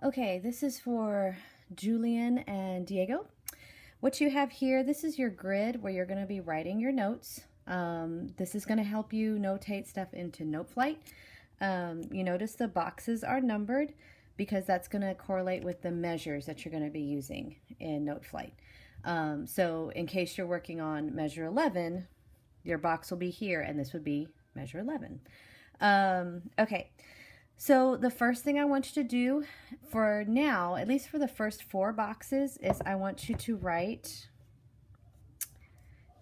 Okay, this is for Julian and Diego. What you have here, this is your grid where you're going to be writing your notes. This is going to help you notate stuff into NoteFlight. You notice the boxes are numbered because that's going to correlate with the measures that you're going to be using in NoteFlight. So in case you're working on measure 11, your box will be here and this would be measure 11. Okay. So the first thing I want you to do for now, at least for the first 4 boxes, is I want you to write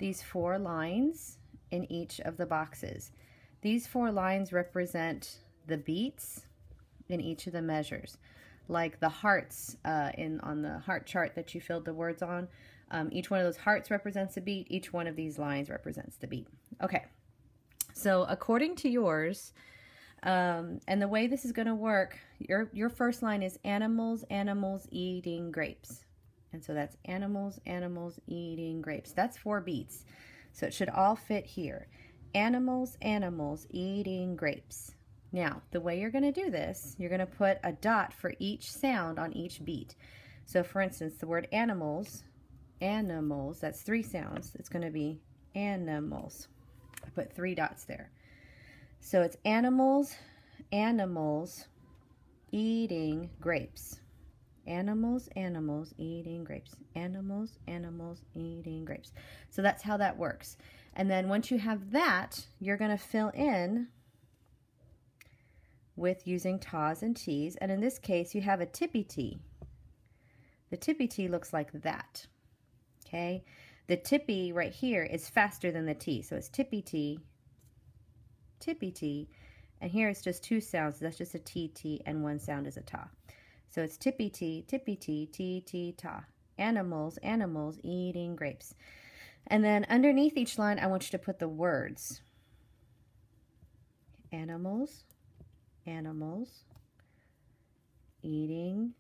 these 4 lines in each of the boxes. These 4 lines represent the beats in each of the measures. Like the hearts on the heart chart that you filled the words on. Each one of those hearts represents a beat. Each one of these lines represents the beat. Okay, so according to yours, and the way this is going to work, your first line is animals, animals eating grapes. And so that's animals, animals eating grapes. That's 4 beats. So it should all fit here. Animals, animals eating grapes. Now, the way you're going to do this, you're going to put a dot for each sound on each beat. So for instance, the word animals, animals, that's 3 sounds. It's going to be animals. I put 3 dots there. So it's animals, animals eating grapes. Animals, animals eating grapes. Animals, animals eating grapes. So that's how that works. And then once you have that, you're going to fill in with using tas and ts. And in this case, you have a tippy t. The tippy t looks like that. Okay? The tippy right here is faster than the t. So it's tippy t, tippy t, and here it's just 2 sounds. That's just a t, t, and 1 sound is a ta. So it's tippy t, t, ta. Animals, animals eating grapes. And then underneath each line, I want you to put the words. Animals, animals eating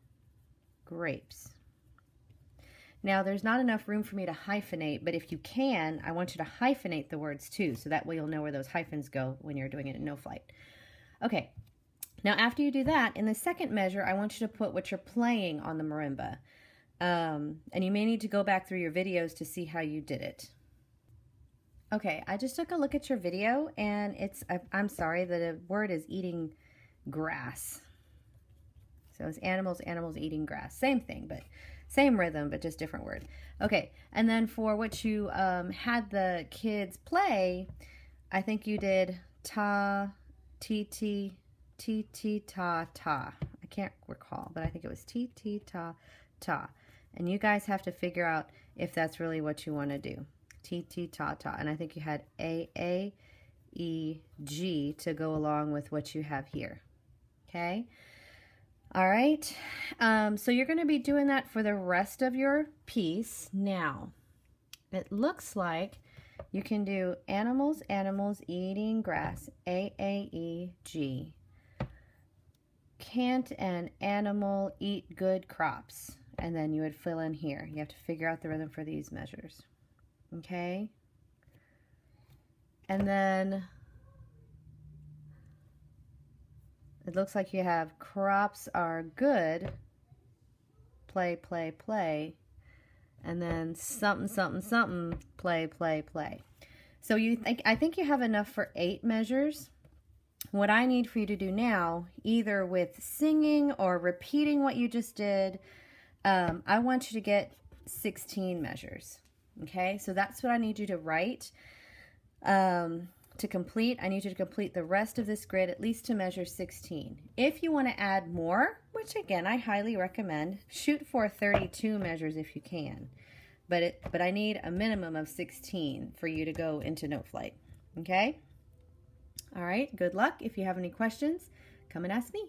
grapes. Now, there's not enough room for me to hyphenate, but if you can, I want you to hyphenate the words too, so that way you'll know where those hyphens go when you're doing it in NoteFlight. Okay, now after you do that, in the second measure, I want you to put what you're playing on the marimba. And you may need to go back through your videos to see how you did it. Okay, I just took a look at your video, and I'm sorry, the word is eating grass. So it's animals, animals eating grass. Same thing, but same rhythm, but just different word. Okay, and then for what you had the kids play, I think you did ta, ti, ti, ti, ti, ta, ta. I can't recall, but I think it was ti, ti, ta, ta. And you guys have to figure out if that's really what you want to do. Ti, ti, ta, ta. And I think you had A, E, G to go along with what you have here. Okay? All right, so you're going to be doing that for the rest of your piece. Now, it looks like you can do animals, animals eating grass, A, E, G. Can't an animal eat good crops? And then you would fill in here. You have to figure out the rhythm for these measures. Okay? And then it looks like you have crops are good, play, play, play, and then something, something, something, play, play, play. So I think you have enough for 8 measures. What I need for you to do now, either with singing or repeating what you just did, I want you to get 16 measures. Okay, so that's what I need you to write. To complete, I need you to complete the rest of this grid at least to measure 16. If you want to add more, which again I highly recommend, shoot for 32 measures if you can. But I need a minimum of 16 for you to go into NoteFlight. Okay? All right, good luck. If you have any questions, come and ask me.